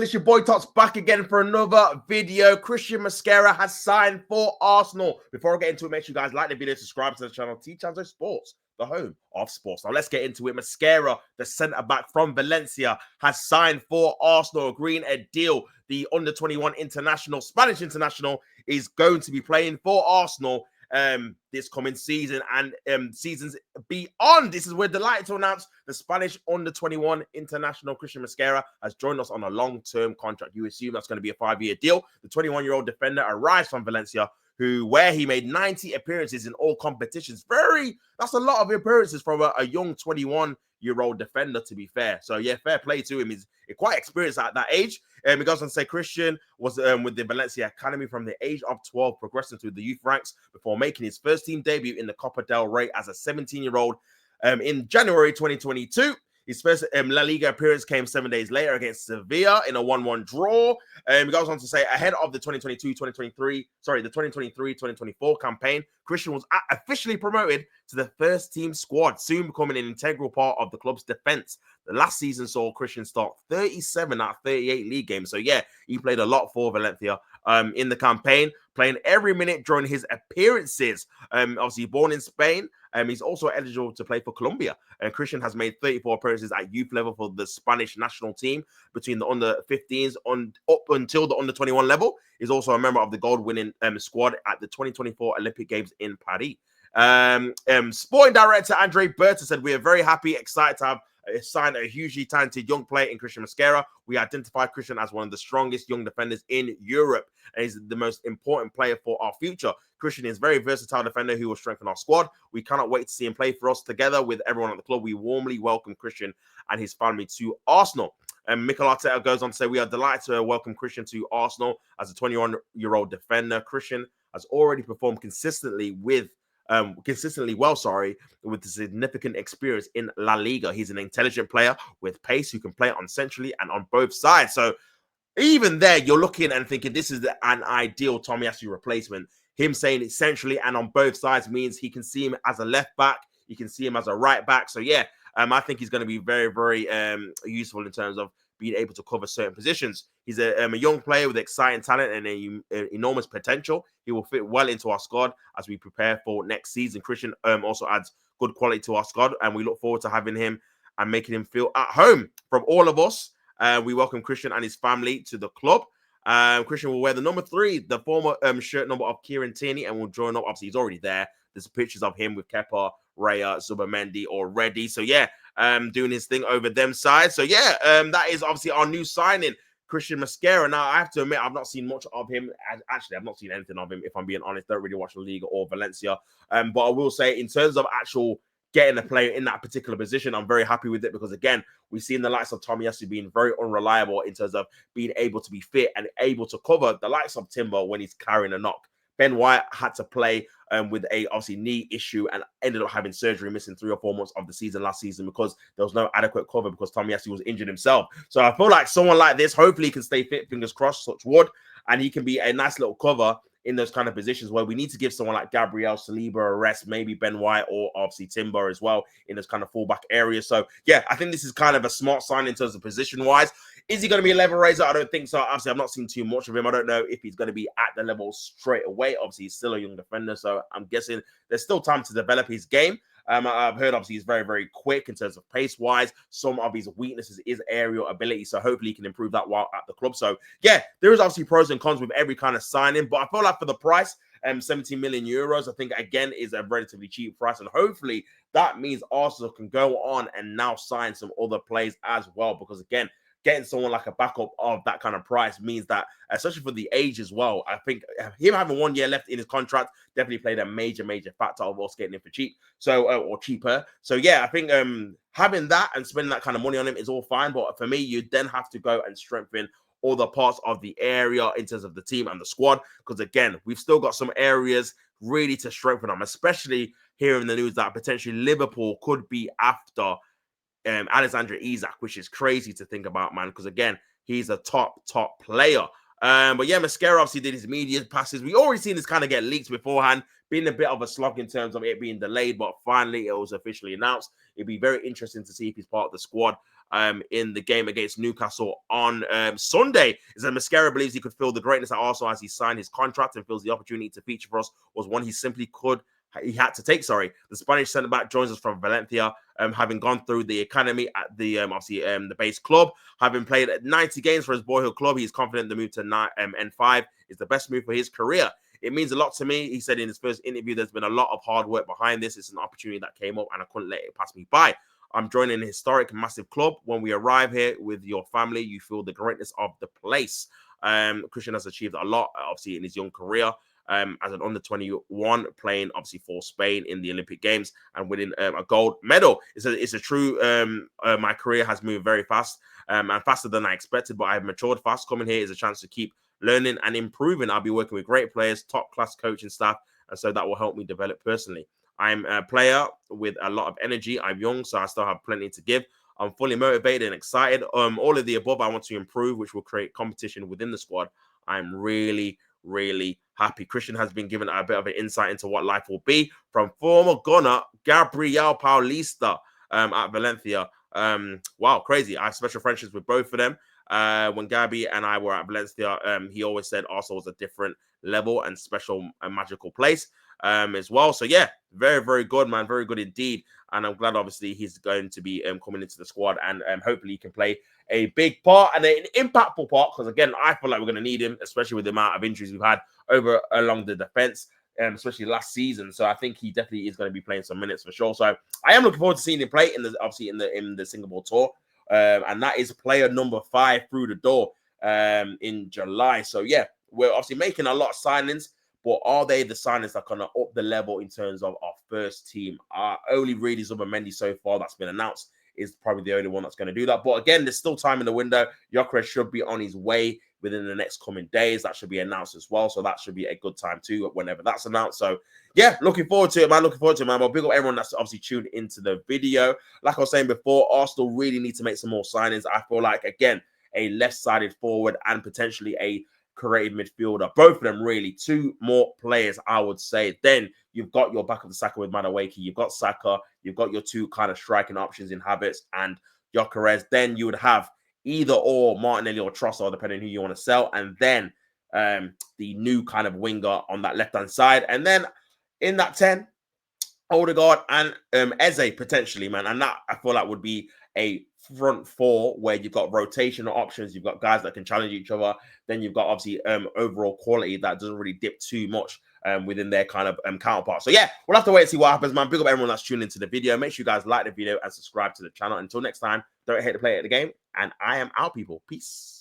it's your boy Tots back again for another video. Cristhian Mosquera has signed for Arsenal. Before I get into it, make sure you guys like the video, subscribe to the channel, T-Chanzo Sports, the home of sports. Now let's get into it. Mosquera, the centre-back from Valencia, has signed for Arsenal, agreeing a deal. The under-21 international, Spanish international, is going to be playing for Arsenal this coming season and seasons beyond. We're delighted to announce the Spanish under-21 international Cristhian Mosquera has joined us on a long-term contract. You assume that's going to be a 5-year deal. The 21-year-old defender arrives from Valencia, where he made 90 appearances in all competitions. That's a lot of appearances from a young 21-year-old defender, to be fair. So yeah, fair play to him. He's quite experienced at that age. He goes on to say Cristhian was with the Valencia Academy from the age of 12, progressing through the youth ranks before making his first team debut in the Copa del Rey as a 17-year-old in January 2022. His first La Liga appearance came 7 days later against Sevilla in a 1-1 draw. He goes on to say, ahead of the 2023-2024 campaign, Cristhian was officially promoted to the first team squad, soon becoming an integral part of the club's defense. The last season saw Cristhian start 37 out of 38 league games. So yeah, he played a lot for Valencia in the campaign, playing every minute during his appearances. Obviously born in Spain. He's also eligible to play for Colombia. And Cristhian has made 34 appearances at youth level for the Spanish national team between the under-15s up until the under-21 level. He's also a member of the gold-winning squad at the 2024 Olympic Games in Paris. Sporting director Andre Berta said, "We are very happy, excited to have signed a hugely talented young player in Cristhian Mosquera. We identify Cristhian as one of the strongest young defenders in Europe, and he's the most important player for our future. Cristhian is a very versatile defender who will strengthen our squad. We cannot wait to see him play for us together with everyone at the club. We warmly welcome Cristhian and his family to Arsenal." And Mikel Arteta goes on to say, "We are delighted to welcome Cristhian to Arsenal as a 21-year-old defender. Cristhian has already performed consistently with the significant experience in La Liga. He's an intelligent player with pace who can play on centrally and on both sides." So even there, you're looking and thinking this is an ideal Tomiyasu replacement. Him saying it centrally and on both sides means he can see him as a left back. You can see him as a right back. So yeah, I think he's going to be very, very useful in terms of being able to cover certain positions. He's a young player with exciting talent and enormous potential. He will fit well into our squad as we prepare for next season. Cristhian also adds good quality to our squad, and we look forward to having him and making him feel at home. From all of us, we welcome Cristhian and his family to the club. Cristhian will wear the number 3, the former shirt number of Kieran Tierney, and will join up. Obviously, he's already there. There's pictures of him with Kepa, Raya, Zubamendi already. So yeah, doing his thing over them sides. So yeah, that is obviously our new signing, Cristhian Mosquera. Now, I have to admit, I've not seen much of him. Actually, I've not seen anything of him, if I'm being honest. Don't really watch La Liga or Valencia. But I will say, in terms of actual getting a player in that particular position, I'm very happy with it because, again, we've seen the likes of Tomiyasu being very unreliable in terms of being able to be fit and able to cover the likes of Timber when he's carrying a knock. Ben White had to play with a obviously knee issue and ended up having surgery, missing 3 or 4 months of the season last season because there was no adequate cover because Tomiyasu was injured himself. So I feel like someone like this, hopefully he can stay fit, fingers crossed, such wood, and he can be a nice little cover in those kind of positions where we need to give someone like Gabriel Saliba a rest, maybe Ben White or obviously Timber as well in those kind of fullback areas. So yeah, I think this is kind of a smart sign in terms of position-wise. Is he going to be a level raiser? I don't think so. Obviously, I've not seen too much of him. I don't know if he's going to be at the level straight away. Obviously, he's still a young defender, so I'm guessing there's still time to develop his game. I've heard, obviously, he's very, very quick in terms of pace-wise. Some of his weaknesses is aerial ability, so hopefully he can improve that while at the club. So, yeah, there is obviously pros and cons with every kind of signing, but I feel like for the price, 17 million euros, I think, again, is a relatively cheap price, and hopefully that means Arsenal can go on and now sign some other players as well, because, again, getting someone like a backup of that kind of price means that, especially for the age as well, I think him having 1 year left in his contract definitely played a major, major factor of us getting him for cheap, so or cheaper. So yeah, I think having that and spending that kind of money on him is all fine. But for me, you then have to go and strengthen other parts of the area in terms of the team and the squad, because again, we've still got some areas really to strengthen them, especially hearing the news that potentially Liverpool could be after Alexander Isak, which is crazy to think about, man, because again, he's a top player. But yeah, Mosquera obviously did his media passes. We already seen this kind of get leaked beforehand, being a bit of a slog in terms of it being delayed, but finally it was officially announced. It'd be very interesting to see if he's part of the squad in the game against Newcastle on Sunday. Is that Mosquera believes he could feel the greatness at Arsenal as he signed his contract and feels the opportunity to feature for us was one he had to take. Sorry, the Spanish centre back joins us from Valencia, having gone through the academy at the the base club, having played 90 games for his boyhood club. He's confident the move to N5 is the best move for his career. It means a lot to me. He said in his first interview, there's been a lot of hard work behind this. It's an opportunity that came up and I couldn't let it pass me by. I'm joining a historic, massive club. When we arrive here with your family, you feel the greatness of the place. Cristhian has achieved a lot, obviously, in his young career. As an under 21, playing obviously for Spain in the Olympic Games and winning a gold medal. It's a true. My career has moved very fast and faster than I expected, but I've matured fast. Coming here is a chance to keep learning and improving. I'll be working with great players, top class coaching staff, and so that will help me develop personally. I'm a player with a lot of energy. I'm young, so I still have plenty to give. I'm fully motivated and excited. All of the above, I want to improve, which will create competition within the squad. I'm really happy. Cristhian has been given a bit of an insight into what life will be from former gunner Gabriel Paulista at Valencia. Wow, crazy. I have special friendships with both of them. When Gabby and I were at Valencia, he always said Arsenal was a different level and special and magical place as well. So yeah, very good, man. Very good indeed. And I'm glad, obviously, he's going to be coming into the squad and hopefully he can play a big part and an impactful part because, again, I feel like we're going to need him, especially with the amount of injuries we've had along the defense, especially last season. So I think he definitely is going to be playing some minutes for sure. So I am looking forward to seeing him play in the Singapore tour. And that is player number 5 through the door in July. So yeah, we're obviously making a lot of signings. But are they the signings that are going to up the level in terms of our first team? Only really Zubimendi so far that's been announced is probably the only one that's going to do that. But again, there's still time in the window. Gyökeres should be on his way within the next coming days. That should be announced as well. So that should be a good time too, whenever that's announced. So yeah, looking forward to it, man. But big up everyone that's obviously tuned into the video. Like I was saying before, Arsenal really need to make some more signings. I feel like, again, a left-sided forward and potentially a creative midfielder. Both of them really. 2 more players, I would say. Then you've got your back of the Saka with Madueke. You've got Saka. You've got your 2 kind of striking options in Havertz and Gyökeres. Then you would have either or Martinelli or Trossard, depending on who you want to sell. And then the new kind of winger on that left-hand side. And then in that 10, Odegaard and Eze potentially, man. And that, I feel like, would be a front 4 where you've got rotational options. You've got guys that can challenge each other. Then you've got, obviously, overall quality that doesn't really dip too much within their kind of counterpart. So, yeah, we'll have to wait and see what happens, man. Big up everyone that's tuned into the video. Make sure you guys like the video and subscribe to the channel. Until next time, don't hate to play at the game. And I am out, people. Peace.